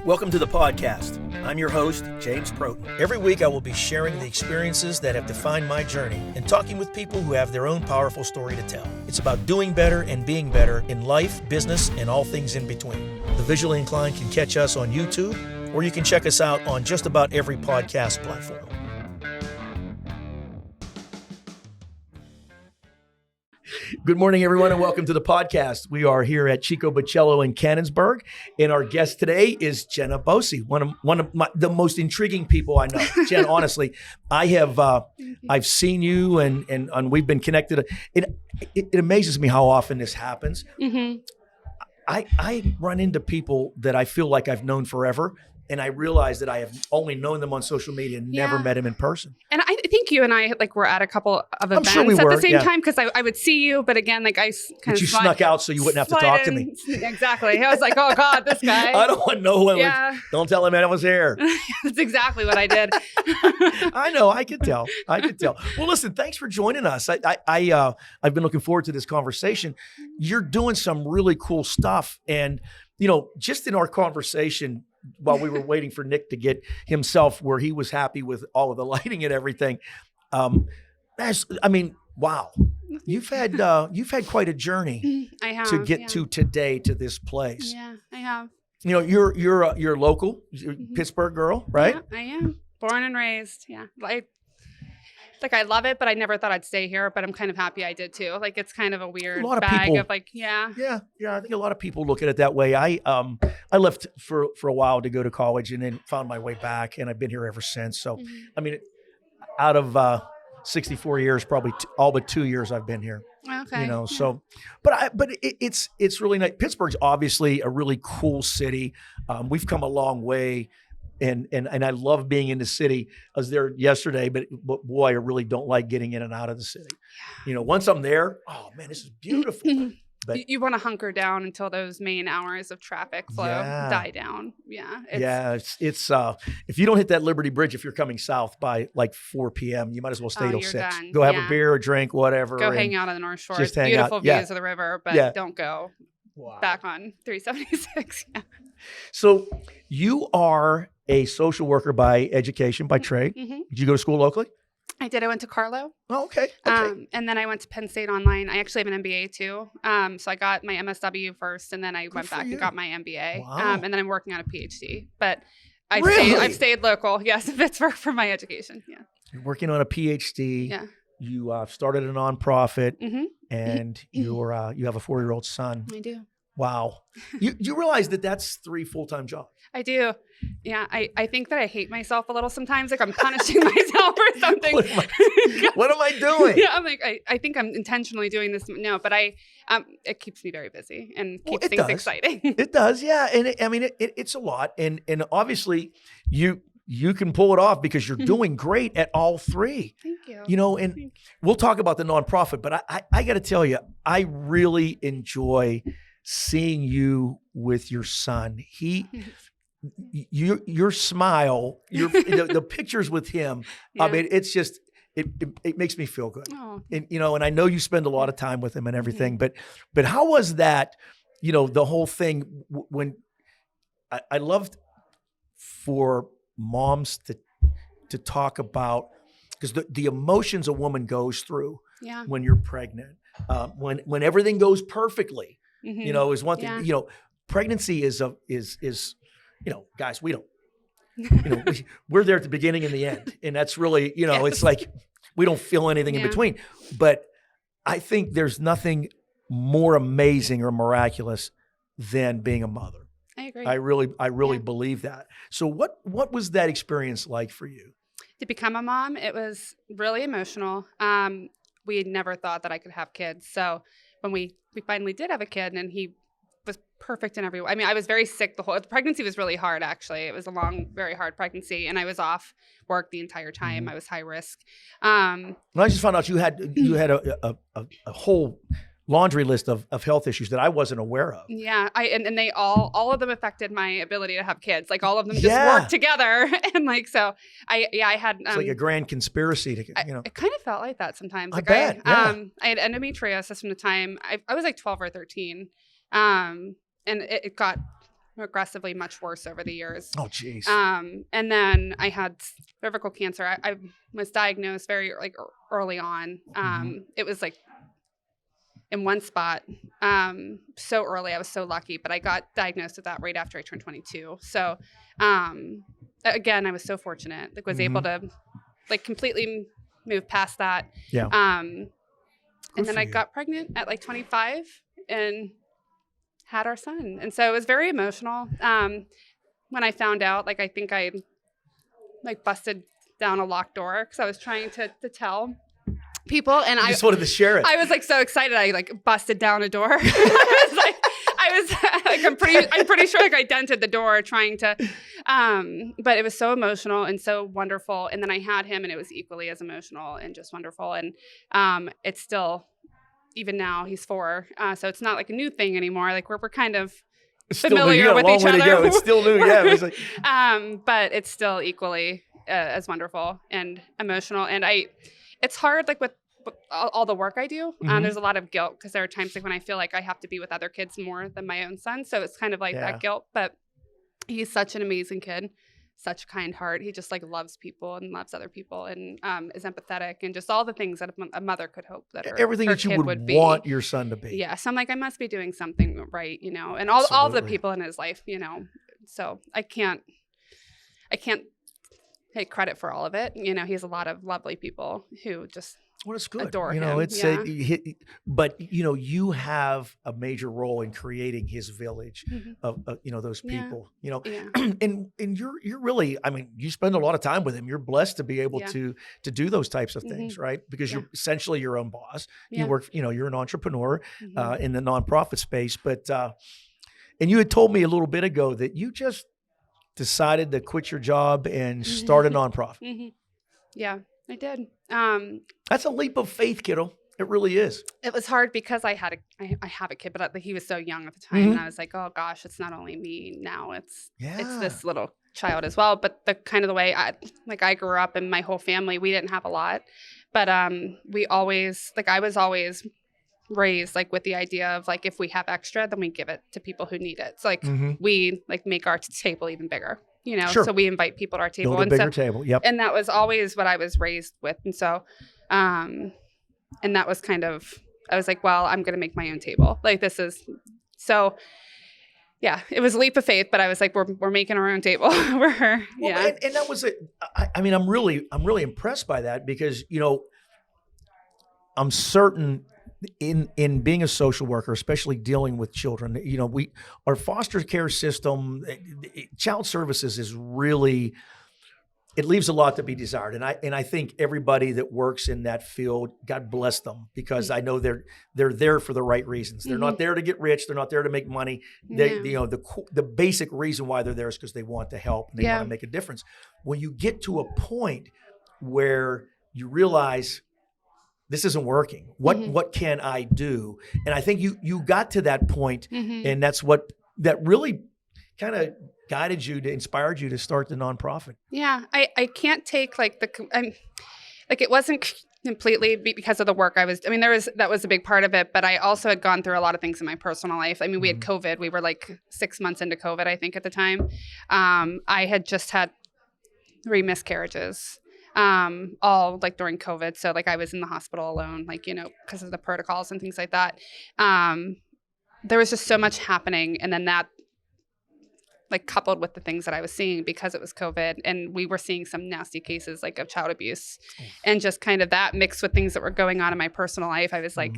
Welcome to the podcast. I'm your host, James Protin. Every week I will be sharing the experiences that have defined my journey and talking with people who have their own powerful story to tell. It's about doing better and being better in life, business, and all things in between. The visually inclined can catch us on YouTube, or you can check us out on just about every podcast platform. Good morning, everyone, and welcome to the podcast. We are here at Chico Bocello in Canonsburg, and our guest today is Jenna Bosi, one of the most intriguing people I know. Jen, honestly, I've seen you, and we've been connected. It amazes me how often this happens. Mm-hmm. I run into people that I feel like I've known forever, and I realize that I have only known them on social media and never met them in person. And I think you and I were at a couple of events at the same time, because I would see you, but again, I kind of snuck out so you wouldn't have to talk to me. Exactly. I was like, oh God, this guy. I don't want no one. Yeah. Don't tell him I was here. That's exactly what I did. I know. I could tell. Well, listen, thanks for joining us. I've been looking forward to this conversation. You're doing some really cool stuff. And, just in our conversation, while we were waiting for Nick to get himself where he was happy with all of the lighting and everything. Wow. You've had quite a journey to get to today, to this place. Yeah, I have. You're local, Pittsburgh girl, right? Yeah, I am. Born and raised. Yeah. I love it, but I never thought I'd stay here, but I'm kind of happy I did too. It's kind of a weird bag of Yeah. I think a lot of people look at it that way. I left for a while to go to college and then found my way back, and I've been here ever since. So, out of 64 years, probably all but 2 years I've been here. Okay. So, but it's really nice. Pittsburgh's obviously a really cool city. We've come a long way. And I love being in the city. I was there yesterday, but boy, I really don't like getting in and out of the city. Once I'm there, oh man, this is beautiful. But you want to hunker down until those main hours of traffic flow die down. Yeah. It's if you don't hit that Liberty Bridge, if you're coming south by 4 p.m., you might as well stay till 6. Done. Go have a beer, a drink, whatever. Go hang out on the North Shore. Just beautiful views of the river, but don't go back on 376. Yeah. So you are a social worker by education, by trade. Mm-hmm. Did you go to school locally? I did. I went to Carlo. Oh, okay. And then I went to Penn State online. I actually have an MBA too. So I got my MSW first, and then I went back and got my MBA. Wow. And then I'm working on a PhD. But I've stayed local, yes, in Pittsburgh for my education. Yeah. You're working on a PhD. Yeah. You started a nonprofit, and you have a 4-year-old son. I do. Wow. You realize that's 3 full-time jobs. I do. Yeah. I think that I hate myself a little sometimes. I'm punishing myself for something. What am I doing? Yeah. I'm I think I'm intentionally doing this. No, but it keeps me very busy and keeps things exciting. It does. Yeah. And it's a lot. And obviously you can pull it off because you're doing great at all 3. Thank you. And we'll talk about the nonprofit, but I got to tell you, I really enjoy seeing you with your son. Your smile, the pictures with him. Yeah. It's just it makes me feel good. Oh. And I know you spend a lot of time with him and everything. But how was that? The whole thing when I loved for moms to talk about, because the emotions a woman goes through when you're pregnant, when everything goes perfectly. Mm-hmm. Is one thing. Yeah. Pregnancy is guys, we don't. We're there at the beginning and the end, and that's really, yes. It's like we don't feel anything in between. But I think there's nothing more amazing or miraculous than being a mother. I agree. I really believe that. So what was that experience like for you? To become a mom, it was really emotional. We had never thought that I could have kids, so when we finally did have a kid, and he was perfect in every way. I was very sick. The pregnancy was really hard, actually. It was a long, very hard pregnancy, and I was off work the entire time. I was high risk. I just found out you had a whole laundry list of health issues that I wasn't aware of. Yeah, and they all of them affected my ability to have kids. All of them just worked together, and I had. It's like a grand conspiracy to. It kind of felt like that sometimes. I bet. I had endometriosis from the time I was 12 or 13, and it got progressively much worse over the years. Oh, geez. And then I had cervical cancer. I was diagnosed very like early on. It was like in one spot, so early. I was so lucky, but I got diagnosed with that right after I turned 22. So, again, I was so fortunate. Like, was able to like completely move past that. Yeah. And then I got pregnant at like 25 and had our son. And so it was very emotional. When I found out, like, I think I like busted down a locked door because I was trying to tell people, and I just wanted to share it. I was like so excited. I like busted down a door. I'm pretty sure like I dented the door trying to, but it was so emotional and so wonderful. And then I had him, and it was equally as emotional and just wonderful. And it's still, even now he's 4, so it's not like a new thing anymore. Like we're kind of familiar with each other. It's still new. Yeah. It was like, but it's still equally as wonderful and emotional. And it's hard, like with all the work I do. There's a lot of guilt because there are times like when I feel like I have to be with other kids more than my own son. So it's kind of like that guilt. But he's such an amazing kid, such a kind heart. He just like loves people and loves other people and is empathetic and just all the things that a mother could hope that everything her that you kid would be. want your son to be. Yeah. So I'm like, I must be doing something right, you know, and all the people in his life, you know. So I can't take credit for all of it. You know, he has a lot of lovely people who just it's good. Adore you know, him. it's but you know, you have a major role in creating his village of you know, those people. You know, and you're really, I mean, you spend a lot of time with him. You're blessed to be able to do those types of things, right? Because you're essentially your own boss. You work, you know, you're an entrepreneur in the nonprofit space. But and you had told me a little bit ago that you just decided to quit your job and start a nonprofit. Yeah, I did. That's a leap of faith, kiddo. It really is. It was hard because I have a kid, but he was so young at the time, and I was like, oh gosh, it's not only me now; it's this little child as well. But the kind of the way I grew up, and my whole family, we didn't have a lot, but we always I was always raised like with the idea of like if we have extra, then we give it to people who need it. So like we like make our table even bigger. You know, so we invite people to our table. Build a bigger table. Yep. And that was always what I was raised with. And so, and that was kind of, I was like, well, I'm going to make my own table. Like this is, so yeah, it was a leap of faith, but I was like, we're making our own table. And that was it. I mean, I'm really impressed by that because, you know, I'm certain in being a social worker, especially dealing with children, you know, our foster care system, child services is really, it leaves a lot to be desired. And I think everybody that works in that field, God bless them, because I know they're there for the right reasons. They're not there to get rich. They're not there to make money. You know, the basic reason why they're there is because they want to help and they want to make a difference. When you get to a point where you realize this isn't working. What can I do? And I think you got to that point, and that's that really kind of guided you, to inspired you to start the nonprofit. Yeah, I can't take it wasn't completely because of the work I was. I mean, that was a big part of it, but I also had gone through a lot of things in my personal life. I mean, we had COVID. We were like 6 months into COVID, I think, at the time. I had just had 3 miscarriages. All like during COVID. So like I was in the hospital alone, like, you know, because of the protocols and things like that. There was just so much happening. And then that like coupled with the things that I was seeing because it was COVID, and we were seeing some nasty cases like of child abuse and just kind of that mixed with things that were going on in my personal life. I was like,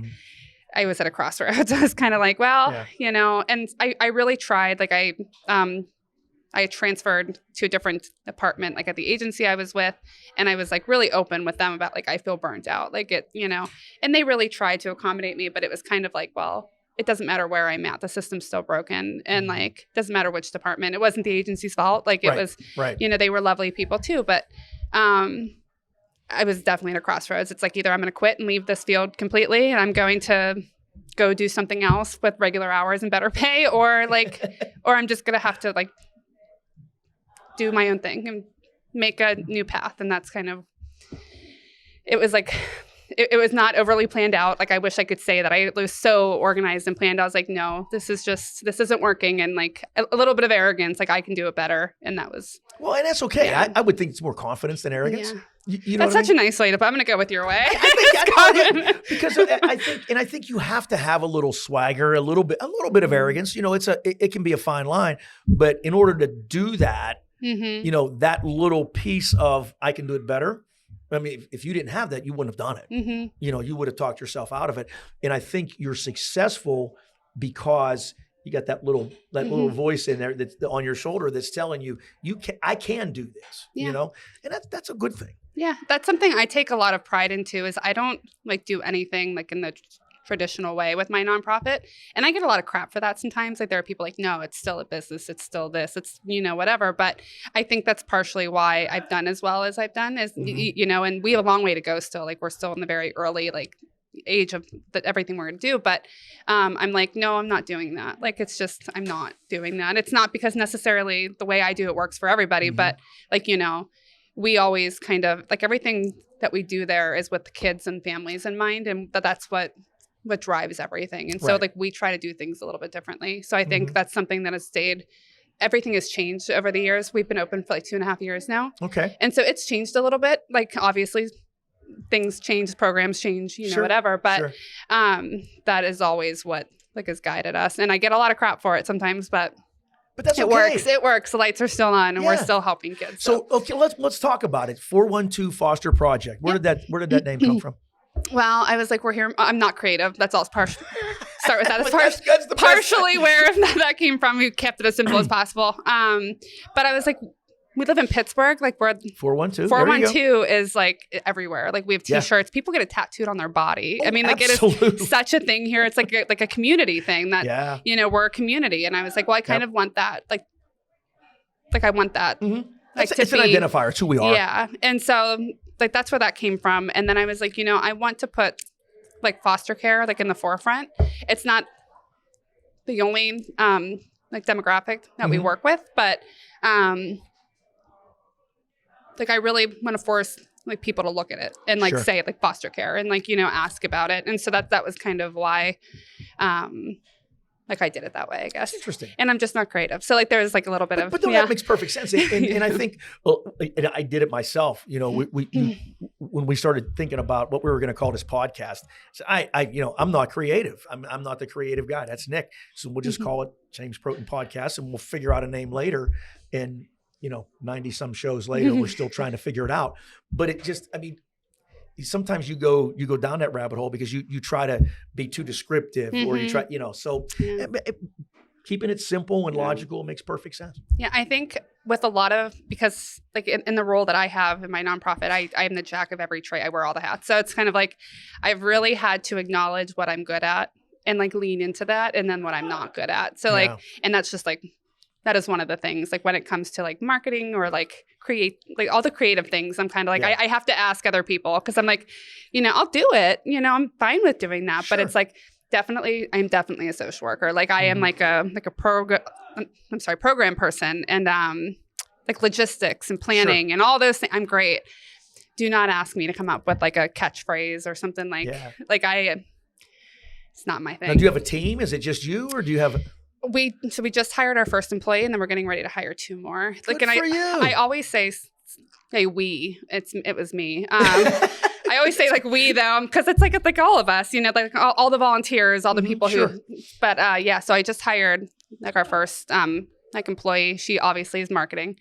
I was at a crossroads. I was kind of like, well, you know, and I really tried, like I transferred to a different department, like at the agency I was with. And I was like really open with them about like, I feel burnt out, like it, you know, and they really tried to accommodate me, but it was kind of like, well, it doesn't matter where I'm at. The system's still broken. And like, doesn't matter which department. It wasn't the agency's fault. Like it was, you know, they were lovely people too. But I was definitely at a crossroads. It's like either I'm going to quit and leave this field completely and I'm going to go do something else with regular hours and better pay, or like, or I'm just going to have to like do my own thing and make a new path. And that's kind of, it was like, it was not overly planned out. Like I wish I could say that I was so organized and planned. I was like, no, this isn't working. And like a little bit of arrogance, like I can do it better. And that was. Well, and that's okay. Yeah. I would think it's more confidence than arrogance. Yeah. You know That's such a nice way to put. I'm going to go with your way. I think because I think you have to have a little swagger, a little bit of arrogance. You know, it can be a fine line, but in order to do that, you know, that little piece of I can do it better. I mean, if you didn't have that, you wouldn't have done it. You know, you would have talked yourself out of it. And I think you're successful because you got that little voice in there that's on your shoulder that's telling you, I can do this. You know, and that's a good thing. Yeah, that's something I take a lot of pride into. Is I don't like do anything like in the traditional way with my nonprofit, and I get a lot of crap for that sometimes. Like there are people like, no, it's still a business, it's still this, it's whatever. But I think that's partially why I've done as well as I've done. Is you know, and we have a long way to go still. Like we're still in the very early like age of everything we're gonna do. But I'm like, no, I'm not doing that. Like it's just I'm not doing that. It's not because necessarily the way I do it works for everybody, but like you know. We always kind of like everything that we do there is with the kids and families in mind. And that's what drives everything. And so like we try to do things a little bit differently. So I think that's something that has stayed. Everything has changed over the years. We've been open for like 2.5 years now. Okay. And so it's changed a little bit. Like obviously things change, programs change, you know, whatever. But that is always what like has guided us. And I get a lot of crap for it sometimes, but that's okay. It works. The lights are still on, and we're still helping kids. So okay, let's talk about it. 412 Foster Project. Where did that name come from? Well, I was like, we're here. I'm not creative. That's all. Start with that. It's partially where that came from. We kept it as simple as possible. But I was like, we live in Pittsburgh. Like we're 412. 412 is like everywhere. Like we have T-shirts. People get it tattooed on their body. I mean, like it is such a thing here. It's like a community thing that you know we're a community. And I was like, well, I kind of want that. Like I want that. Like it's an identifier. It's who we are. Yeah. And so like that's where that came from. And then I was like, you know, I want to put like foster care like in the forefront. It's not the only like demographic that we work with, but like I really want to force like people to look at it and like say like foster care and like, you know, ask about it. And so that was kind of why like I did it that way, I guess. That's interesting. And I'm just not creative. So like there's like a little bit of that makes perfect sense. And I think I did it myself. You know, when we started thinking about what we were going to call this podcast, so I you know, I'm not creative. I'm not the creative guy. That's Nick. So we'll just call it James Protin Podcast and we'll figure out a name later. And you know, 90 some shows later, we're still trying to figure it out. But it just, I mean, sometimes you go down that rabbit hole because you try to be too descriptive or you try, you know, so keeping it simple and logical makes perfect sense. Yeah, I think with a lot of, because like in the role that I have in my nonprofit, I am the jack of every trade. I wear all the hats. So it's kind of like, I've really had to acknowledge what I'm good at and like lean into that and then what I'm not good at. So like, and that's just like, that is one of the things, like when it comes to like marketing or like create, like all the creative things, I'm kind of like, I have to ask other people because I'm like, you know, I'll do it. You know, I'm fine with doing that. But it's like, I'm definitely a social worker. Like I am like a program person and like logistics and planning and all those things. I'm great. Do not ask me to come up with like a catchphrase or something like it's not my thing. Now, do you have a team? Is it just you or do you have... We just hired our first employee and then we're getting ready to hire 2 more. Good like, and for you. I always say we. It was me. I always say like we though, because it's like all of us, you know, like all the volunteers, all the people who. But so I just hired like our first like employee. She obviously is marketing.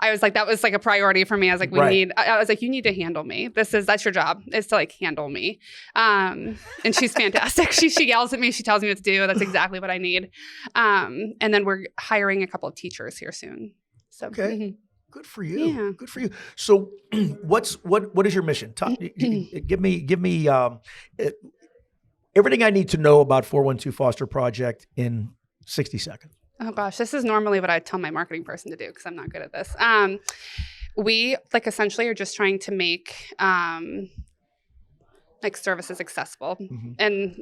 I was like, that was like a priority for me. I was like, I was like, you need to handle me. That's your job is to like handle me. And she's fantastic. She yells at me. She tells me what to do. That's exactly what I need. And then we're hiring a couple of teachers here soon. So, good for you. Yeah. Good for you. So what is your mission? Give me everything I need to know about 412 Foster Project in 60 seconds. Oh gosh, this is normally what I tell my marketing person to do because I'm not good at this. We like essentially are just trying to make like services accessible, and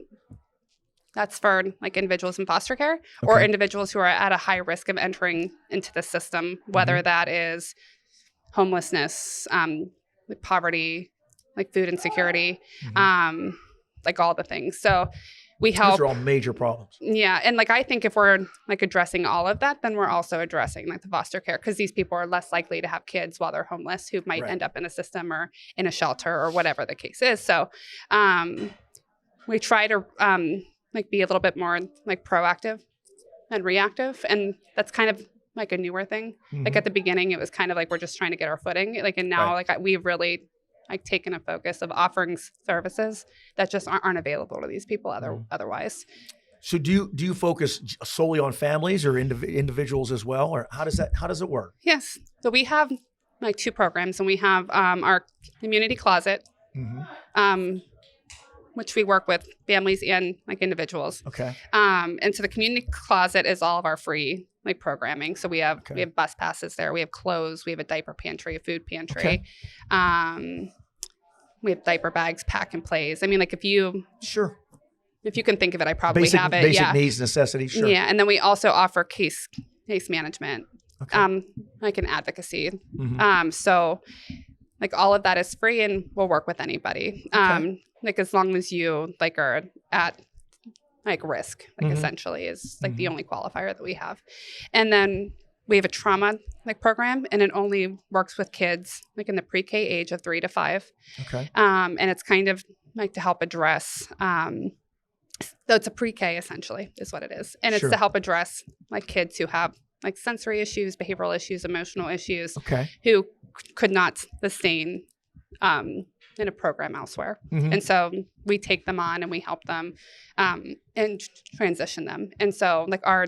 that's for like individuals in foster care or individuals who are at a high risk of entering into the system, whether that is homelessness, like poverty, like food insecurity, like all the things. So we help. Those are all major problems. Yeah. And like, I think if we're like addressing all of that, then we're also addressing like the foster care, because these people are less likely to have kids while they're homeless who might end up in a system or in a shelter or whatever the case is. So we try to like be a little bit more like proactive and reactive. And that's kind of like a newer thing. Like at the beginning, it was kind of like, we're just trying to get our footing. Like, and now like we've really like taken a focus of offering services that just aren't available to these people otherwise. So do you focus solely on families or individuals as well, or how does it work? Yes. So we have like 2 programs, and we have our community closet, which we work with families and like individuals. Okay. And so the community closet is all of our free like programming. So we have bus passes there. We have clothes. We have a diaper pantry, a food pantry. We have diaper bags, pack and plays. I mean, like if you can think of it, I probably have it. Basic needs, necessities. Sure. Yeah. And then we also offer case management, like an advocacy. So like all of that is free, and we'll work with anybody. Like as long as you like are at like risk, like essentially is like the only qualifier that we have. And then we have a trauma like program, and it only works with kids like in the pre-K age of 3 to 5. Okay. And it's kind of like to help address, so it's a pre-K essentially is what it is. And it's to help address like kids who have like sensory issues, behavioral issues, emotional issues, who could not sustain in a program elsewhere. And so we take them on and we help them and transition them. And so like our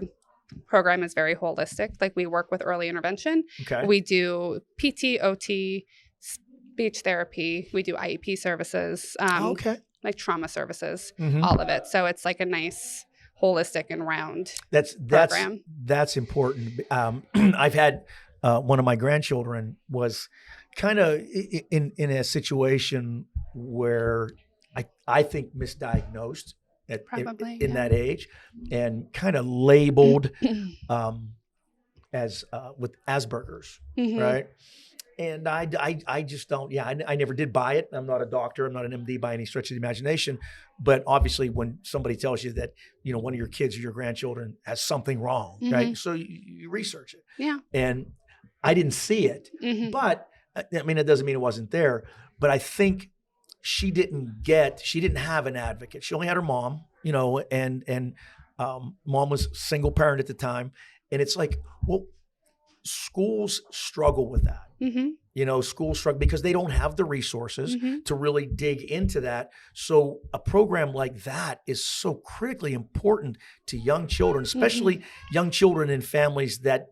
program is very holistic. Like we work with early intervention. We do PT, OT, speech therapy. We do IEP services, like trauma services, all of it. So it's like a nice holistic and round program. That's important. I've had one of my grandchildren was kind of in a situation where I think misdiagnosed in that age, and kind of labeled as with Asperger's, right? And I just don't. I never did buy it. I'm not a doctor. I'm not an MD by any stretch of the imagination. But obviously, when somebody tells you that one of your kids or your grandchildren has something wrong, right? So you research it. Yeah. And I didn't see it, but I mean, it doesn't mean it wasn't there. But I think she didn't have an advocate. She only had her mom, and mom was single parent at the time. And it's like, well, schools struggle with that. Schools struggle because they don't have the resources to really dig into that. So a program like that is so critically important to young children, especially young children in families that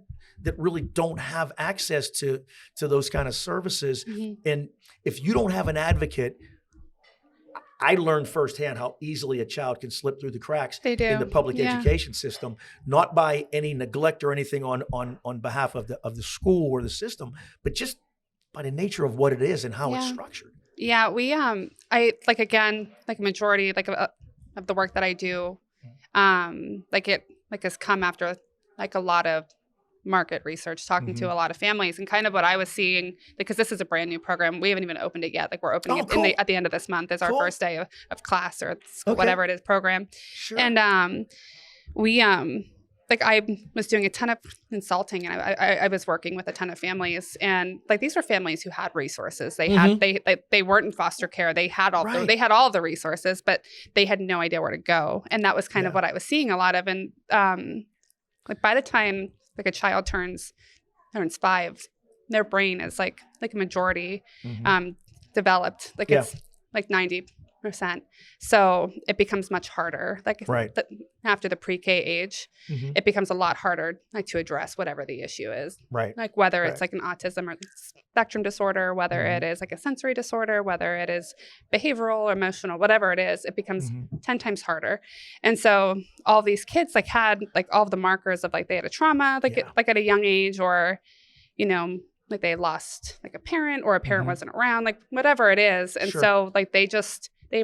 really don't have access to those kind of services. And if you don't have an advocate, I learned firsthand how easily a child can slip through the cracks in the public education system, not by any neglect or anything on behalf of the school or the system, but just by the nature of what it is and how it's structured. Yeah, we I like, again, like a majority like of the work that I do, like it like has come after like a lot of market research, talking to a lot of families, and kind of what I was seeing, because this is a brand new program. We haven't even opened it yet. Like we're opening it at the end of this month is our first day of class or whatever it is program. Sure. And we like I was doing a ton of consulting, and I was working with a ton of families, and like these were families who had resources. They had they weren't in foster care. They had all they had all of the resources, but they had no idea where to go. And that was kind of what I was seeing a lot of. And like by the time like a child turns 5, their brain is like a majority developed. Like it's like 90%. So it becomes much harder. Like after the pre-K age, it becomes a lot harder like to address whatever the issue is. Right. Like whether it's like an autism or spectrum disorder, whether it is like a sensory disorder, whether it is behavioral or emotional, whatever it is, it becomes 10 times harder. And so all these kids like had like all of the markers of like they had a trauma, like at a young age, or, like they lost like a parent, or a parent wasn't around, like whatever it is. And so like they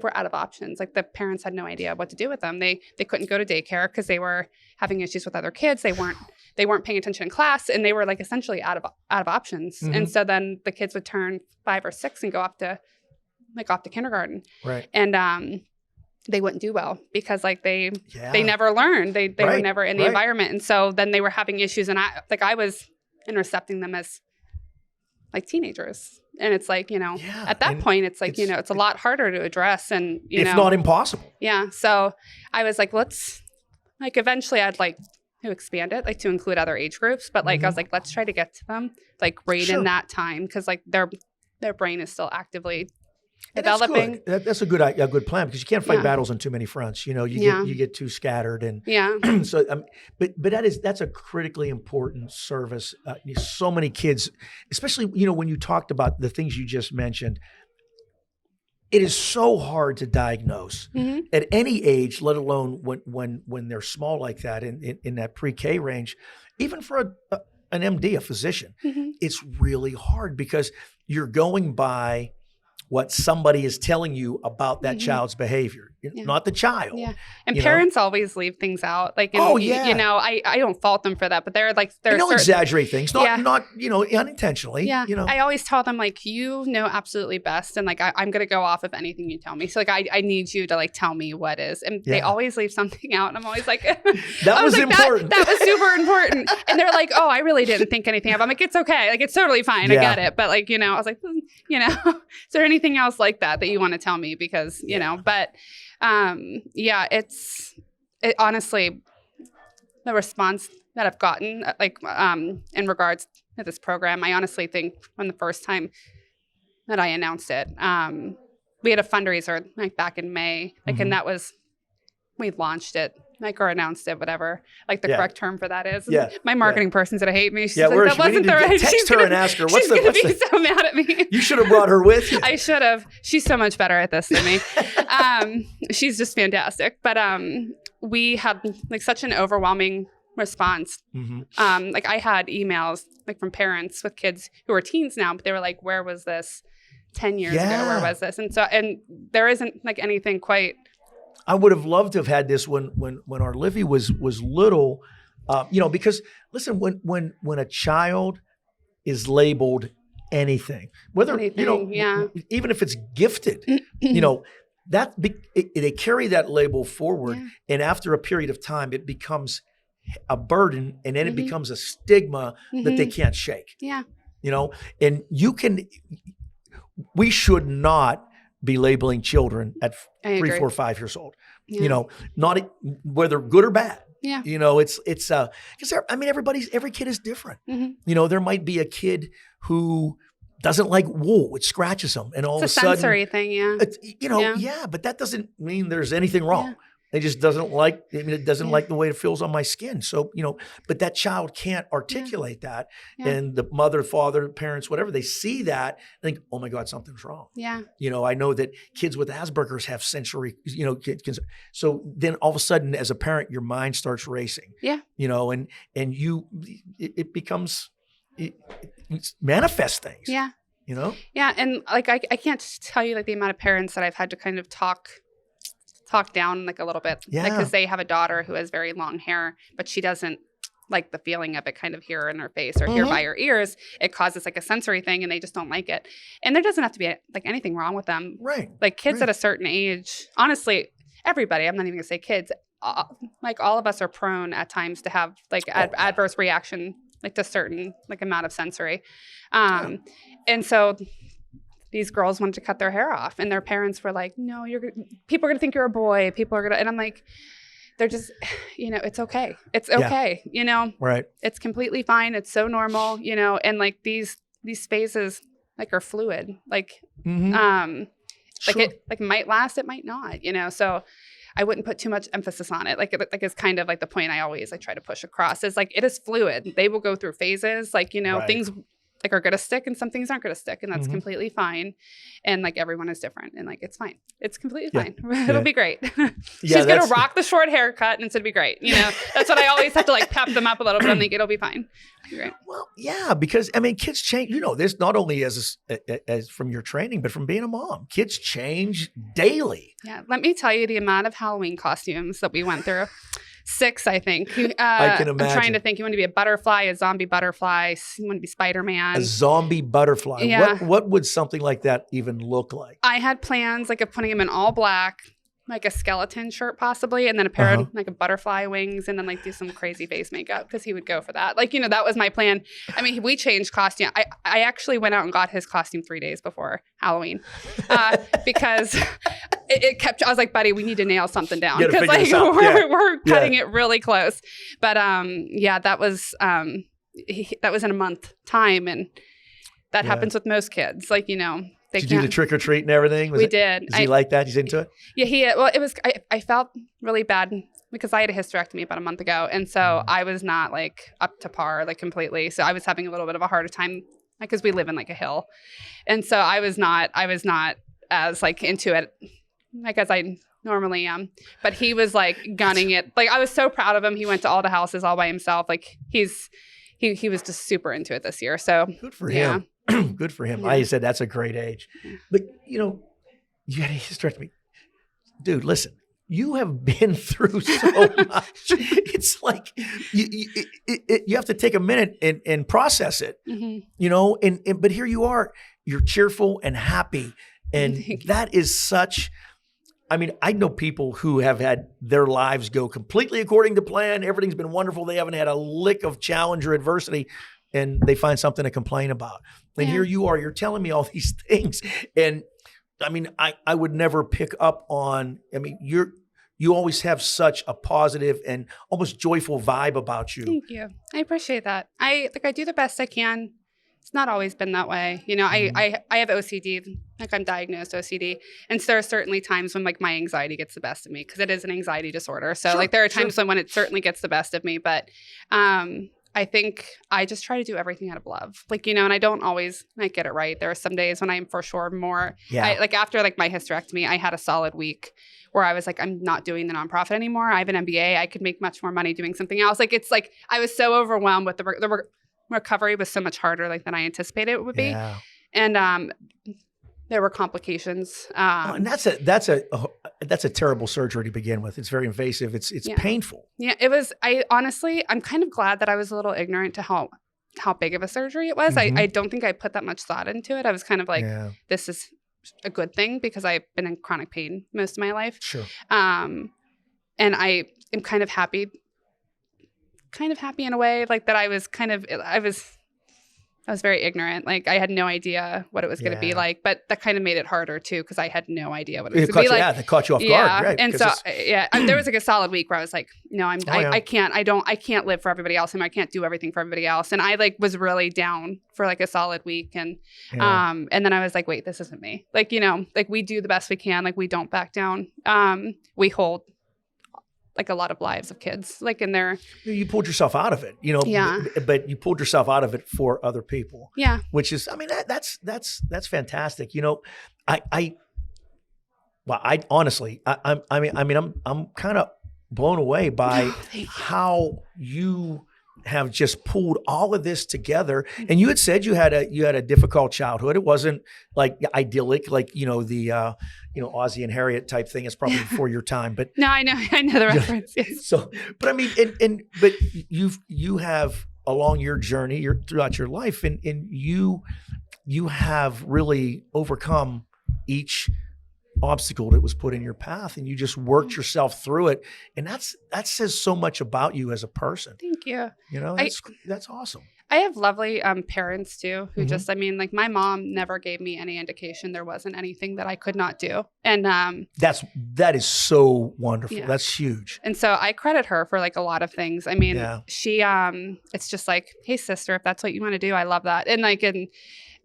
were out of options. Like the parents had no idea what to do with them. They couldn't go to daycare because they were having issues with other kids. They weren't paying attention in class, and they were like essentially out of options. And so then the kids would turn 5 or 6 and go off to like off to kindergarten. Right. And they wouldn't do well because like they Yeah. never learned. They were Right, never in the right. environment. And so then they were having issues, and I was intercepting them as like teenagers. And it's like, you know, Yeah, at that and point, it's like, it's- you know, it's a lot harder to address, and, you if know, not impossible. yeah. So I was like, let's like, eventually I'd like to expand it, like to include other age groups. But like, I was like, let's try to get to them like right Sure. in that time. Cause like their brain is still actively And that's developing. good. That's a good plan, because you can't fight Yeah. battles on too many fronts. You know, Yeah. you get too scattered, and Yeah. so but that's a critically important service. So many kids, especially, you know, when you talked about the things you just mentioned, it is so hard to diagnose Mhm. at any age, let alone when they're small like that, in that pre-K range. Even for an MD, a physician, Mhm. it's really hard because you're going by what somebody is telling you about that Mhm. child's behavior, Yeah. not the child. Yeah. And you know? parents always leave things out. Like, and, Oh, you yeah. know, I don't fault them for that, but they're like, And they'll certain, exaggerate things, Yeah. not you know, unintentionally. yeah. You know, I always tell them like, you know, absolutely best. And like, I'm going to go off of anything you tell me. So like, I need you to like, tell me what is, and they Yeah. always leave something out. And I'm always like, that I was like, important. That was super important. And they're like, oh, I really didn't think anything of it. I'm like, it's okay. Like, it's totally fine. Yeah. I get it. But like, you know, I was like, you know, is there anything else like that you want to tell me? Because, you know, but yeah, it honestly, the response that I've gotten, like in regards to this program, I honestly think when the first time that I announced it, we had a fundraiser like back in May, like, and that was, we launched it, like, or announced it, whatever, like the Yeah. correct term for that is. Yeah. My marketing person's gonna hate me. She's Yeah, like, where is that she? We wasn't need the to right. text she's her gonna, and ask her, she's gonna be so mad at me. You should have brought her with you. I should have. She's so much better at this than me. She's just fantastic. But we had like such an overwhelming response. Mhm. Like I had emails like from parents with kids who are teens now, but they were like, where was this 10 years ago? Yeah. Where was this? And there isn't like anything quite. I would have loved to have had this when our Livy was little, you know, because listen, when a child is labeled anything, whether you know, Anything, yeah. even if it's gifted, you know, they carry that label forward, Yeah. and after a period of time, it becomes a burden, and then it Mhm. becomes a stigma that they can't shake. Yeah. You know, and we should not be labeling children at I 3, agree. 4, 5 years old. Yeah. You know, not whether good or bad. Yeah. You know, it's because I mean, every kid is different. Mhm. You know, there might be a kid who doesn't like wool; it scratches them, and all It's of a a sudden, sensory thing. Yeah. it's, you know, Yeah. yeah, but that doesn't mean there's anything wrong. Yeah. It just doesn't like. I mean, it doesn't Yeah. like the way it feels on my skin. So you know, but that child can't articulate that, Yeah. and the mother, father, parents, whatever, they see that, and think, oh my God, something's wrong. Yeah. You know, I know that kids with Asperger's have sensory, you know, so then all of a sudden as a parent, your mind starts racing. Yeah. You know, and it becomes, it manifests things. Yeah. You know? Yeah. And like, I can't tell you like the amount of parents that I've had to kind of talk down like a little bit. Yeah. Like, because they have a daughter who has very long hair, but she doesn't like the feeling of it kind of here in her face or here by her ears. It causes like a sensory thing, and they just don't like it. And there doesn't have to be like anything wrong with them. Right. Like kids Right. at a certain age, honestly, everybody, I'm not even gonna say kids, like all of us are prone at times to have like adverse reaction, like to certain like amount of sensory. And so these girls wanted to cut their hair off, and their parents were like, no, people are gonna think you're a boy. And I'm like, they're just, you know, it's okay. It's okay. You know, Right. it's completely fine. It's so normal, you know, and like these phases like are fluid. Like, Mhm. like Sure. it might last, it might not, you know, so I wouldn't put too much emphasis on it. Like it's kind of like the point I try to push across is like, it is fluid. They will go through phases. Like, you know, Right. things like are going to stick and some things aren't going to stick, and that's Mhm. completely fine. And like everyone is different, and like, it's fine. It's completely Yeah. fine. Yeah. It'll be great. She's Yeah, going to that's- rock the short haircut, and it's going to be great. You know, that's what I always have to like pep them up a little bit. I'm like, it'll be fine. It'll be great. Well, yeah, because I mean, kids change. You know, this not only as from your training, but from being a mom. Kids change daily. Yeah. Let me tell you the amount of Halloween costumes that we went through. 6, I think. I can imagine. I'm trying to think. You want to be a butterfly, a zombie butterfly. You want to be Spider-Man. A zombie butterfly. Yeah. What would something like that even look like? I had plans like of putting him in all black, like a skeleton shirt possibly, and then a pair of like a butterfly wings, and then like do some crazy face makeup because he would go for that. Like, that was my plan. I mean, we changed costume. I actually went out and got his costume 3 days before Halloween because it kept, I was like, buddy, we need to nail something down because like we're cutting it really close. But that was in a month time, and that happens with most kids. Like, Did you do the trick or treat and everything? We did. Is he like that? He's into it? Yeah, it was, I felt really bad because I had a hysterectomy about a month ago. And so I was not like up to par, like completely. So I was having a little bit of a harder time because we live in like a hill. And so I was not as like into it, like as I normally am. But he was like gunning it. Like I was so proud of him. He went to all the houses all by himself. Like he was just super into it this year. So good for him. Good for him. Yeah. I said that's a great age. But, you had a hysterectomy. Dude, listen, you have been through so much. It's like you have to take a minute and process it, but here you are. You're cheerful and happy. And that is such, I mean, I know people who have had their lives go completely according to plan. Everything's been wonderful. They haven't had a lick of challenge or adversity, and they find something to complain about. And here you are, you're telling me all these things. And I mean, I would never pick up on, I mean, you always have such a positive and almost joyful vibe about you. Thank you. I appreciate that. I do the best I can. It's not always been that way. I have OCD, like I'm diagnosed OCD. And so there are certainly times when like my anxiety gets the best of me because it is an anxiety disorder. So like there are times when it certainly gets the best of me, but I think I just try to do everything out of love. Like, and I don't always like get it right. There are some days when I'm for sure more, like after like my hysterectomy, I had a solid week where I was like, I'm not doing the nonprofit anymore. I have an MBA. I could make much more money doing something else. Like, it's like, I was so overwhelmed with the recovery was so much harder like than I anticipated it would be. And there were complications. And that's a terrible surgery to begin with. It's very invasive. It's painful. Yeah, it was. I'm kind of glad that I was a little ignorant to how big of a surgery it was. I don't think I put that much thought into it. I was kind of like, this is a good thing because I've been in chronic pain most of my life. Sure. And I am kind of happy in a way, like that I was very ignorant. Like I had no idea what it was going to be like, but that kind of made it harder too because I had no idea what it was going to be like. Yeah, that caught you off guard, right? And so there was like a solid week where I was like, no, I can't live for everybody else, and I can't do everything for everybody else. And I like was really down for like a solid week, and then I was like, wait, this isn't me. Like like we do the best we can, like we don't back down. We hold like a lot of lives of kids, like in their. You pulled yourself out of it, but you pulled yourself out of it for other people. Yeah. Which is, I mean, that's fantastic. I honestly, I'm kind of blown away by how you have just pulled all of this together. And you had said you had a difficult childhood. It wasn't like idyllic, like, the, Ozzie and Harriet type thing is probably before your time, but no, I know the reference. Yes. So, but I mean, but you have along your journey, throughout your life, and you have really overcome each obstacle that was put in your path, and you just worked yourself through it. And that says so much about you as a person. Thank you. That's awesome. I have lovely parents too, who just, like my mom never gave me any indication there wasn't anything that I could not do. And that is so wonderful. Yeah. That's huge. And so I credit her for like a lot of things. I mean, she, it's just like, hey sister, if that's what you want to do, I love that. And like, and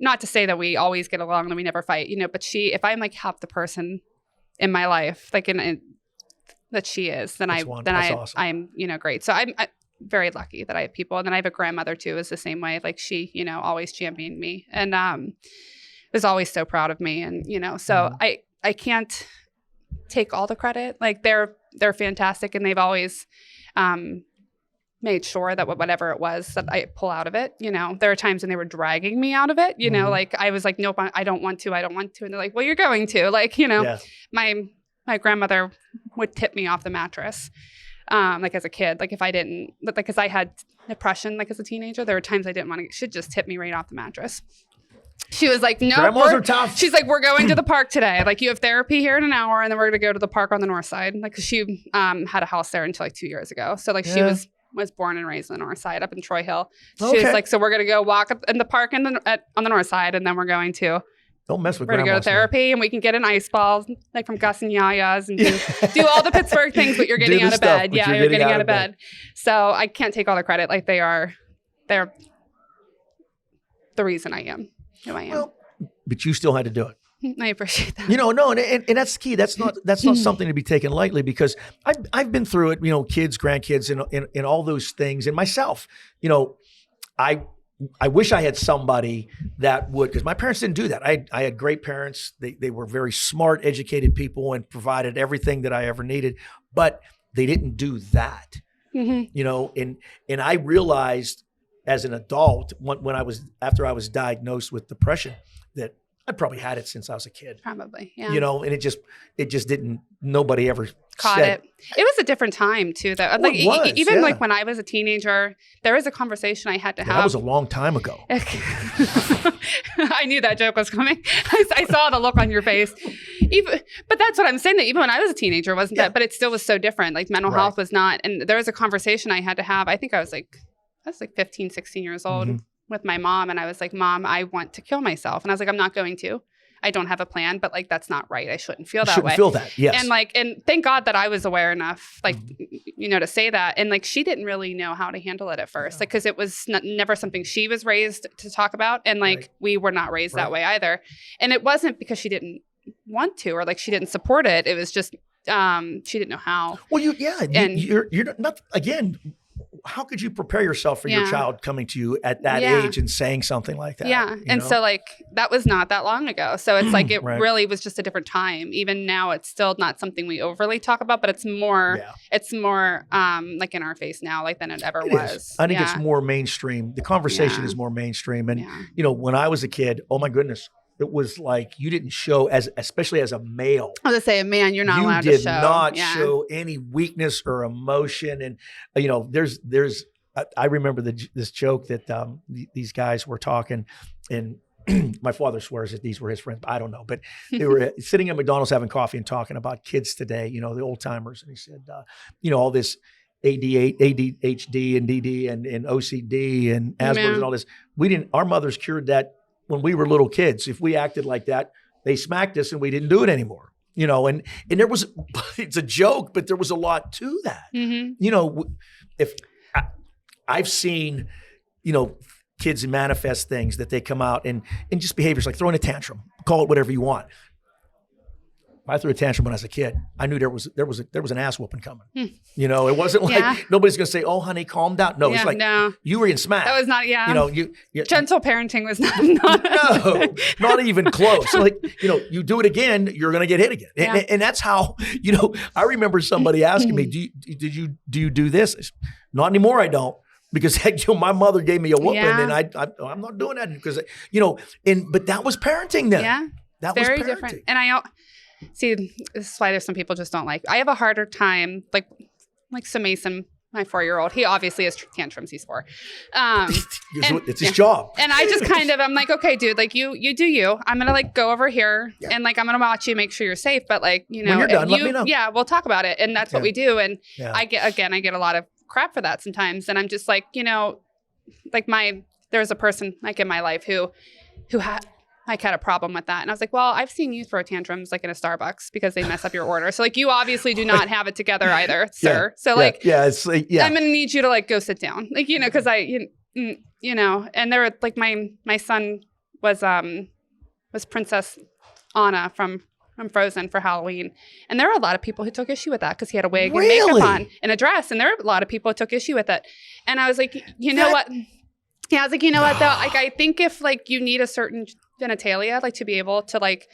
not to say that we always get along and we never fight, but if I'm like half the person in my life, like that she is, then awesome. I'm, great. So I'm very lucky that I have people. And then I have a grandmother too, is the same way. Like she, always championed me and was always so proud of me. And, so I can't take all the credit. Like they're fantastic. And they've always made sure that whatever it was that I pull out of it, there are times when they were dragging me out of it, like I was like, nope, I don't want to. And they're like, well, you're going to, like, my grandmother would tip me off the mattress. like as a kid, like if I didn't, like, because I had depression, like as a teenager, there were times I didn't want to, she'd just tip me right off the mattress. She was like, no, Grandmas are tough. She's like, we're going to the park today. Like, you have therapy here in an hour, and then we're going to go to the park on the north side. Like, she had a house there until like 2 years ago. So like she was born and raised on the north side up in Troy Hill. She was like, so we're going to go walk in the park on the north side, and then we're going to don't mess with. We're gonna go to therapy, and we can get an ice ball, like from Gus and Yaya's, and do all the Pittsburgh things. But you're getting out of bed. Yeah, you're getting out of bed. So I can't take all the credit. Like they're the reason I am who I am. Well, but you still had to do it. I appreciate that. No, and that's the key. That's not something to be taken lightly, because I've been through it. Kids, grandkids, and all those things, and myself. I wish I had somebody that would, because my parents didn't do that. I had great parents. They were very smart, educated people, and provided everything that I ever needed, but they didn't do that. And I realized as an adult after I was diagnosed with depression that I probably had it since I was a kid. Probably, yeah. And it just didn't. Nobody ever caught it. It was a different time too, though. Like even like when I was a teenager, there was a conversation I had to have. That was a long time ago. I knew that joke was coming. I saw the look on your face. But that's what I'm saying. That even when I was a teenager, wasn't that? But it still was so different. Like mental health was not. And there was a conversation I had to have. I think I was like 15, 16 years old. With my mom, and I was like, Mom, I want to kill myself. And I was like, I'm not going to. I don't have a plan, but like that's not right. I shouldn't feel that way. Feel that, yes. And thank God that I was aware enough, like to say that. And like she didn't really know how to handle it at first, like because it was never something she was raised to talk about, and like we were not raised that way either. And it wasn't because she didn't want to or like she didn't support it. It was just she didn't know how. Well, you're not again. How could you prepare yourself for your child coming to you at that age and saying something like that? Yeah. And so like that was not that long ago. So it's like it really was just a different time. Even now it's still not something we overly talk about, but it's more like in our face now like than it ever was. I think it's more mainstream. The conversation is more mainstream. And when I was a kid, oh my goodness, it was like you didn't show especially as a male. I was gonna say, a man, you're not allowed to show. You did not show any weakness or emotion. And there's I remember this joke that these guys were talking, and my father swears that these were his friends. But I don't know, but they were sitting at McDonald's having coffee and talking about kids today. The old timers, and he said, all this ADHD and DD and OCD and Asperger's and all this. Our mothers cured that. When we were little kids, if we acted like that, they smacked us and we didn't do it anymore. And there was, it's a joke, but there was a lot to that. If I've seen, kids manifest things that they come out and just behaviors like throwing a tantrum, call it whatever you want. I threw a tantrum when I was a kid. I knew there was an ass whooping coming. It wasn't like nobody's gonna say, "Oh, honey, calm down." No, it's like you were getting smacked. That was not. Gentle parenting was not. No, not even close. Like you do it again, you're gonna get hit again, and that's how. I remember somebody asking me, "Do you do this?" Not anymore. I don't. Because my mother gave me a whooping, and I'm not doing that because but that was parenting then. Yeah, that was very parenting. Different. And see, this is why there's some people just don't like. I have a harder time, like so Mason, my 4-year-old. He obviously has tantrums. He's 4. It's his job. And I just I'm like, okay, dude, like you do you. I'm gonna like go over here and like I'm gonna watch you, make sure you're safe. But like when you're done, let me know. Yeah, we'll talk about it, and that's what we do. And I get a lot of crap for that sometimes, and I'm just like, like there's a person like in my life who had. I had a problem with that. And I was like, well, I've seen you throw tantrums like in a Starbucks because they mess up your order. So like you obviously do not have it together either, sir. So like, I'm going to need you to like go sit down. Like, because and there were like my son was Princess Anna from Frozen for Halloween. And there were a lot of people who took issue with that because he had a wig and makeup on and a dress. And there were a lot of people who took issue with it. And I was like, know what? Yeah, I was like, what though? Like, I think if like you need a certain genitalia, like to be able to like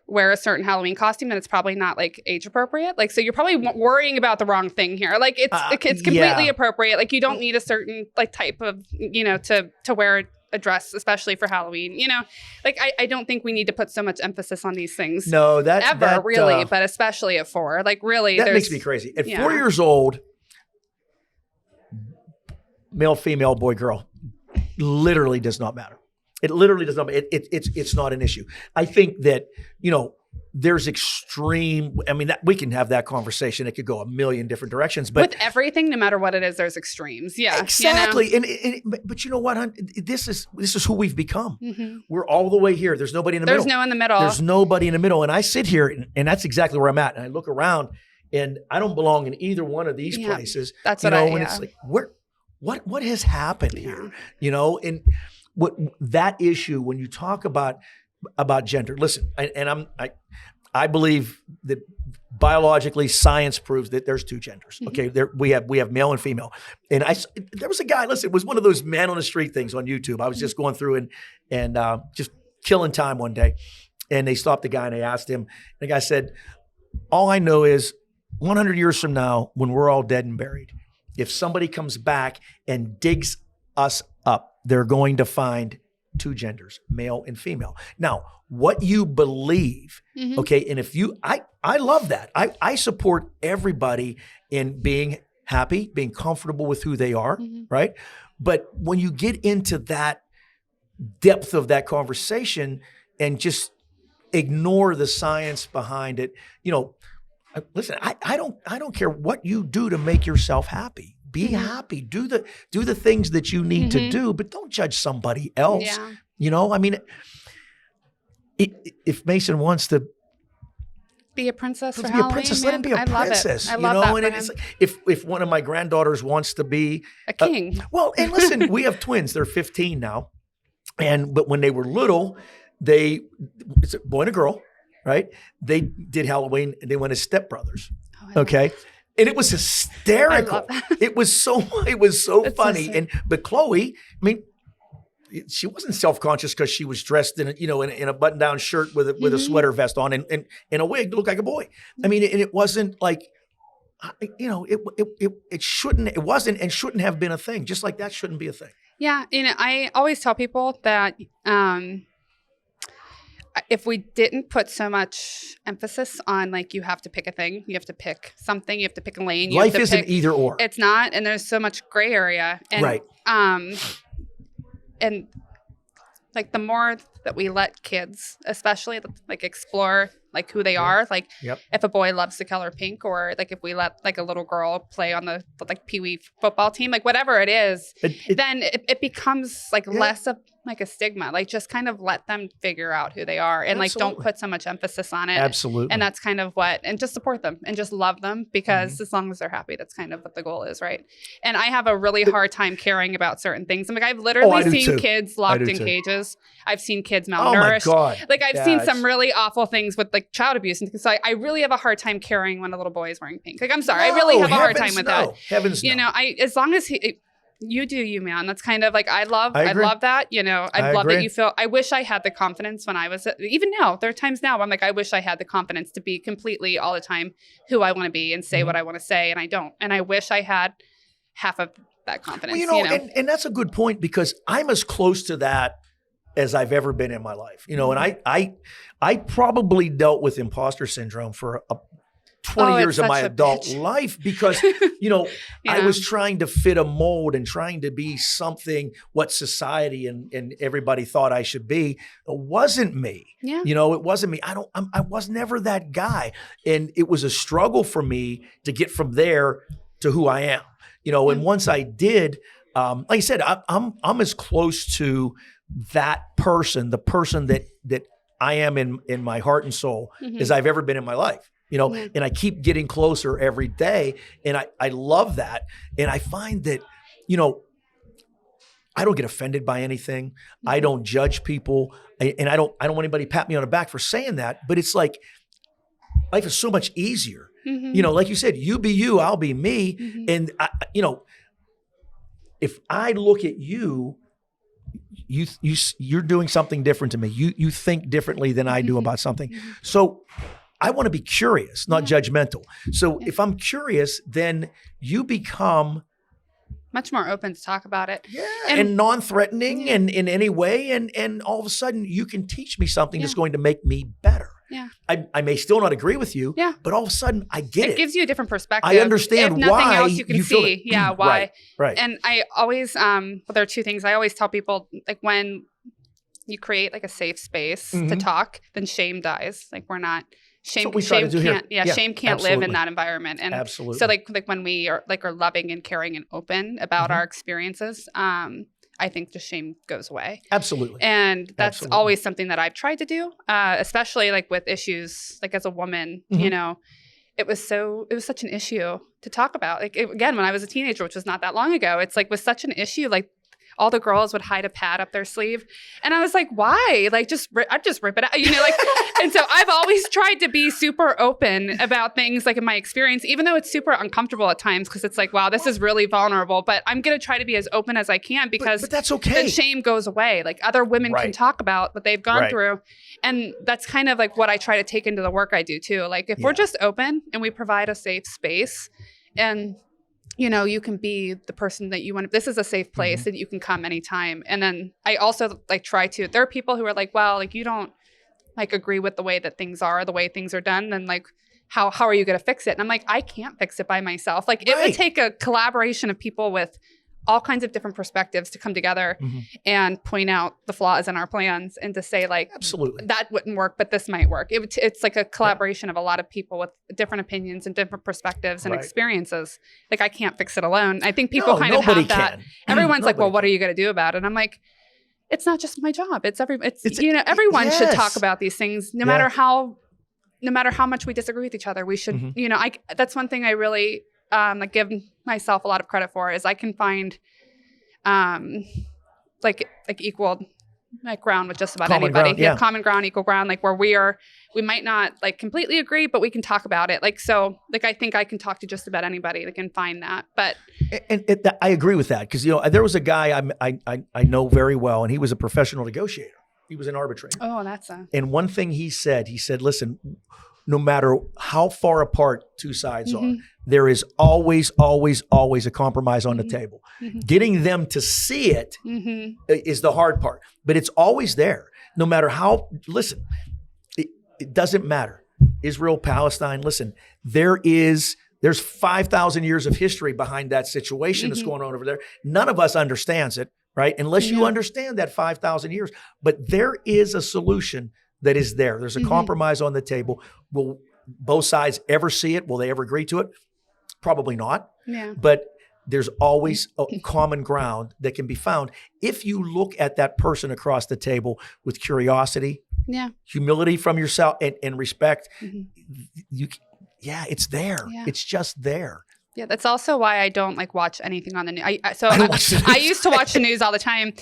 wear a certain Halloween costume, then it's probably not like age appropriate. Like, so you're probably worrying about the wrong thing here. Like it's completely appropriate. Like you don't need a certain like type of, to wear a dress, especially for Halloween, like I don't think we need to put so much emphasis on these things. No, but especially at 4, like really, that makes me crazy. At 4 years old, male, female, boy, girl, literally does not matter. It literally does not. It's not an issue. I think that, there's extreme. I mean, that we can have that conversation. It could go a million different directions. But with everything, no matter what it is, there's extremes. Yeah, exactly. But you know what, hon? This is who we've become. We're all the way here. There's nobody in the middle. There's no in the middle. There's nobody in the middle. And I sit here, and that's exactly where I'm at. And I look around, and I don't belong in either one of these places. That's and it's like, what has happened here? And what that issue when you talk about gender. Listen, I believe that biologically science proves that there's two genders. Okay, we have male and female. And there was a guy. Listen, it was one of those man on the street things on YouTube. I was just going through and just killing time one day, and they stopped the guy and they asked him. And the guy said, "All I know is 100 years from now, when we're all dead and buried, if somebody comes back and digs us up, they're going to find two genders, male and female." Now, what you believe, okay, and if I love that. I support everybody in being happy, being comfortable with who they are, right? But when you get into that depth of that conversation and just ignore the science behind it, listen, I don't care what you do to make yourself happy. Be happy. Do the things that you need to do, but don't judge somebody else. Yeah. I mean, if Mason wants to be a princess for be Halloween, a princess, let him be a princess. I love that. And it's like, if one of my granddaughters wants to be a king. Well, and listen, we have twins. They're 15 now, but when they were little, it's a boy and a girl, right? They did Halloween and they went as stepbrothers. Okay. And it was hysterical. I love that. It was so funny. But Chloe, I mean, she wasn't self-conscious because she was dressed in a button-down shirt with a sweater vest on and in a wig to look like a boy. I mean, and it wasn't like, it wasn't and shouldn't have been a thing. Just like that shouldn't be a thing. Yeah, I always tell people that if we didn't put so much emphasis on like you have to pick a thing, you have to pick something, you have to pick a lane. Life isn't either or. It's not, and there's so much gray area. And, right. And like the more that we let kids, especially like explore like who they are, like if a boy loves the color pink, or like if we let like a little girl play on the like Pee-wee football team, like whatever it is, then it becomes like less of like a stigma. Like just kind of let them figure out who they are and like don't put so much emphasis on it. Absolutely. And that's kind of and just support them and just love them, because as long as they're happy, that's kind of what the goal is, right? And I have a really hard time caring about certain things. I mean, I've literally seen kids locked in cages. I've seen kids malnourished. Oh my God. Like I've seen some really awful things with like child abuse. And so I really have a hard time caring when a little boy is wearing pink. Like, I'm sorry. I really have a hard time with that. Heavens no. As long as you do you, man. That's kind of like, I love that, I love that you feel, I wish I had the confidence when I was, even now, there are times now where I'm like, I wish I had the confidence to be completely all the time who I want to be and say what I want to say. And I don't. And I wish I had half of that confidence. Well, and that's a good point, because I'm as close to that as I've ever been in my life, and I probably dealt with imposter syndrome for 20 years of my adult life, because, I was trying to fit a mold and trying to be something what society and everybody thought I should be. It wasn't me. Yeah. It wasn't me. I was never that guy. And it was a struggle for me to get from there to who I am, and once I did, like I said, I'm as close to that person, the person that I am in my heart and soul as I've ever been in my life, and I keep getting closer every day. And I love that. And I find that, I don't get offended by anything. I don't judge people, and I don't want anybody to pat me on the back for saying that, but it's like, life is so much easier. Like you said, you be you, I'll be me. And if I look at you, you're doing something different to me. You think differently than I do about something. So I want to be curious, not judgmental. So if I'm curious, then you become much more open to talk about it. Yeah. And non-threatening and in any way. And all of a sudden you can teach me something that's going to make me better. Yeah. I may still not agree with you, Yeah. but all of a sudden I get it. It gives you a different perspective. I understand if nothing why else you can you feel see. it. Yeah, why. Right. And I always well, there are two things. I always tell people, like, when you create like a safe space to talk, then shame dies. Like, we're not shame can't shame can't live in that environment. And absolutely. so like when we are loving and caring and open about our experiences, I think the shame goes away. Absolutely. And that's always something that I've tried to do, especially like with issues, like as a woman, you know, it was such an issue to talk about. Like, again, when I was a teenager, which was not that long ago, it's like was such an issue. Like, all the girls would hide a pad up their sleeve. And I was like, why? Like, I'd just rip it out, you know, like, and so I've always tried to be super open about things, like in my experience, even though it's super uncomfortable at times, because it's like, wow, this is really vulnerable, but I'm going to try to be as open as I can, because but that's okay. The shame goes away. Like, other women can talk about what they've gone through. And that's kind of like what I try to take into the work I do too. Like, if we're just open and we provide a safe space, and you know, you can be the person that you want to. This is a safe place that you can come anytime. And then I also like try to, there are people who are like, well, like, you don't like agree with the way that things are, the way things are done. Then like, how are you going to fix it? And I'm like, I can't fix it by myself. Like, it would take a collaboration of people with all kinds of different perspectives to come together and point out the flaws in our plans, and to say like, absolutely, that wouldn't work, but this might work. It's like a collaboration of a lot of people with different opinions and different perspectives and experiences. Like, I can't fix it alone. I think people kind of have that. Everyone's like, well, what are you going to do about it? And I'm like, it's not just my job. It's you know, everyone should talk about these things, no matter how much we disagree with each other. We should, you know, that's one thing I really like give myself a lot of credit for, is I can find like equal like ground with just about anybody. Common ground, equal ground, like where we might not like completely agree, but we can talk about it. Like, so like, I think I can talk to just about anybody that can find that. But I agree with that, because, you know, there was a guy I know very well, and he was a professional negotiator. He was an arbitrator. Oh, and one thing he said, listen, no matter how far apart two sides are, there is always, always, always a compromise on the table. Getting them to see it is the hard part, but it's always there. No matter how, listen, it doesn't matter. Israel, Palestine, listen, there's 5,000 years of history behind that situation that's going on over there. None of us understands it, right? Unless you understand that 5,000 years, but there is a solution that is there. There's a compromise on the table. Will both sides ever see it? Will they ever agree to it? Probably not. Yeah. But there's always a common ground that can be found if you look at that person across the table with curiosity, humility from yourself, and respect. It's there. Yeah. It's just there. Yeah, that's also why I don't like watch anything on the news. I used to watch the news all the time,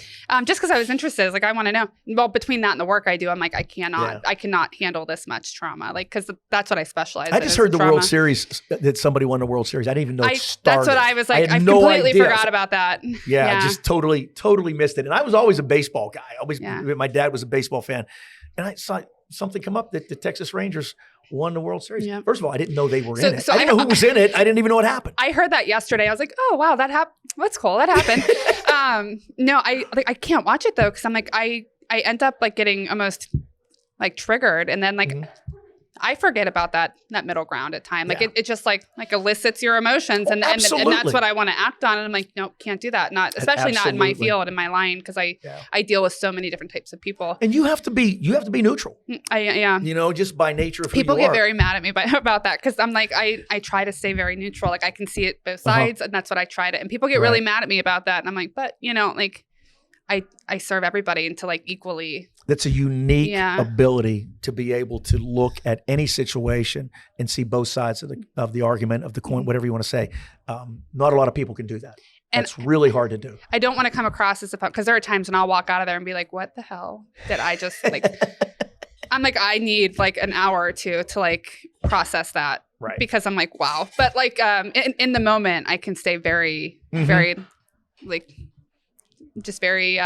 just because I was interested. Like, I want to know. Well, between that and the work I do, I'm like, I cannot handle this much trauma. Like, because that's what I specialize in. I just heard the World Series, that somebody won the World Series. I didn't even know it started. That's what I was like. I completely forgot about that. Yeah, just totally missed it. And I was always a baseball guy. My dad was a baseball fan, and I saw something come up that the Texas Rangers won the World Series. Yeah. First of all, I didn't know they were in it. I didn't know who was in it. I didn't even know what happened. I heard that yesterday. I was like, oh, wow, that happened. That's cool. That happened. No, I can't watch it though, because I'm like, I end up like getting almost like triggered, and then like I forget about that middle ground at time. Like it just like elicits your emotions, and that's what I want to act on. And I'm like, nope, can't do that. Especially not in my field, in my line, because I deal with so many different types of people. And you have to be neutral. Yeah. You know, just by nature of who people you are. Get very mad at me about that, because I'm like, I try to stay very neutral. Like, I can see it both sides, and that's what I try to. And people get really mad at me about that, and I'm like, but you know, like I serve everybody into like equally. That's a unique ability to be able to look at any situation and see both sides of the argument, of the coin, whatever you want to say. Not a lot of people can do that. And that's really hard to do. I don't want to come across as because there are times when I'll walk out of there and be like, what the hell did I just like? I'm like, I need like an hour or two to like process that. Right. Because I'm like, wow. But like in the moment, I can stay very, very like just very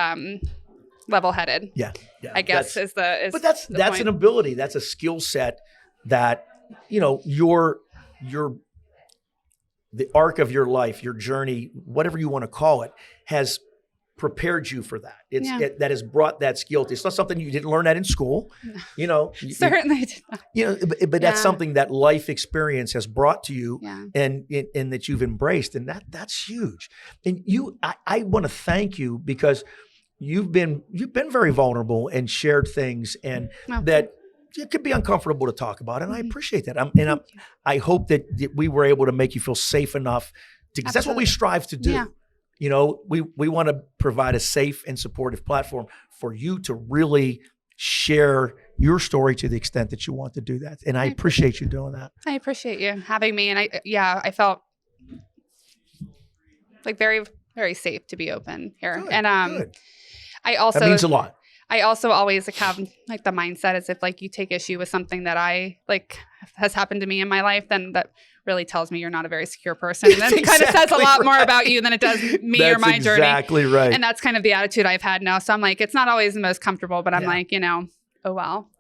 level-headed. Yeah. I guess but that's an ability. That's a skill set that, you know, the arc of your life, your journey, whatever you want to call it, has prepared you for that. Yeah. That has brought that skill. It's not something you didn't learn that in school, you know. Certainly did not. You know, but that's Yeah. something that life experience has brought to you, Yeah. and that you've embraced, and that's huge. And I want to thank you because you've been very vulnerable and shared things, and Well, that it could be uncomfortable to talk about, and I appreciate that. thank you. I hope that we were able to make you feel safe enough because that's what we strive to do. Yeah. You know, we want to provide a safe and supportive platform for you to really share your story to the extent that you want to do that. And I appreciate you doing that. I appreciate you having me. And I felt like very, very safe to be open here. Good, And good. I also That means a lot. I also always have like the mindset as if like you take issue with something that I like has happened to me in my life, then that really tells me you're not a very secure person. And then it kind of says a lot more about you than it does me or my journey. Exactly right. And that's kind of the attitude I've had now. So I'm like, it's not always the most comfortable, but I'm like, you know, oh well,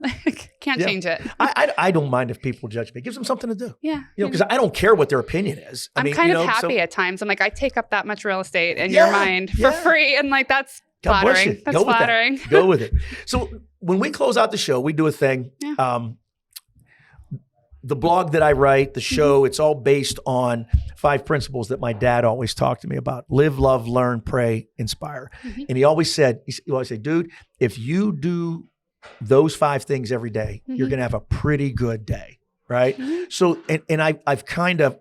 can't change it. I don't mind if people judge me. It gives them something to do. Yeah. You know, because I don't care what their opinion is. I'm kind of happy at times. I'm like, I take up that much real estate in your mind for free. And like, that's God bless flattering. you. That's Go with flattering. that. Go with it. So when we close out the show, we do a thing. Yeah. The blog that I write, the show, it's all based on 5 principles that my dad always talked to me about: live, love, learn, pray, inspire. And he always said, dude, if you do those 5 things every day, you're going to have a pretty good day. Right. So, and I've kind of,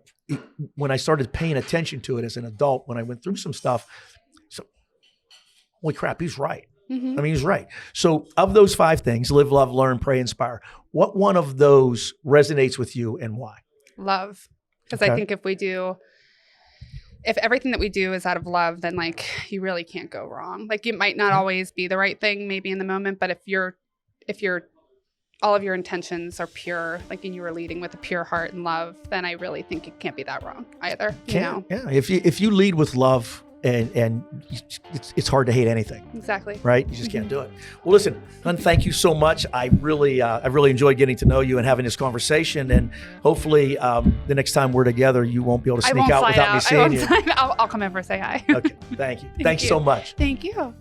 when I started paying attention to it as an adult, when I went through some stuff, so holy crap, he's right. I mean, he's right. So of those 5 things, live, love, learn, pray, inspire, what one of those resonates with you and why? Love. Because I think if everything that we do is out of love, then like you really can't go wrong. Like it might not always be the right thing maybe in the moment, but if you're all of your intentions are pure, like and you were leading with a pure heart and love, then I really think it can't be that wrong either. You know? Yeah. If you lead with love, and it's hard to hate anything. Exactly. Right? You just can't do it. Well, listen, hon, thank you so much. I really enjoyed getting to know you and having this conversation. And hopefully the next time we're together, you won't be able to sneak out without me seeing you. I'll come over and say hi. Okay. Thank you. Thanks so much. Thank you.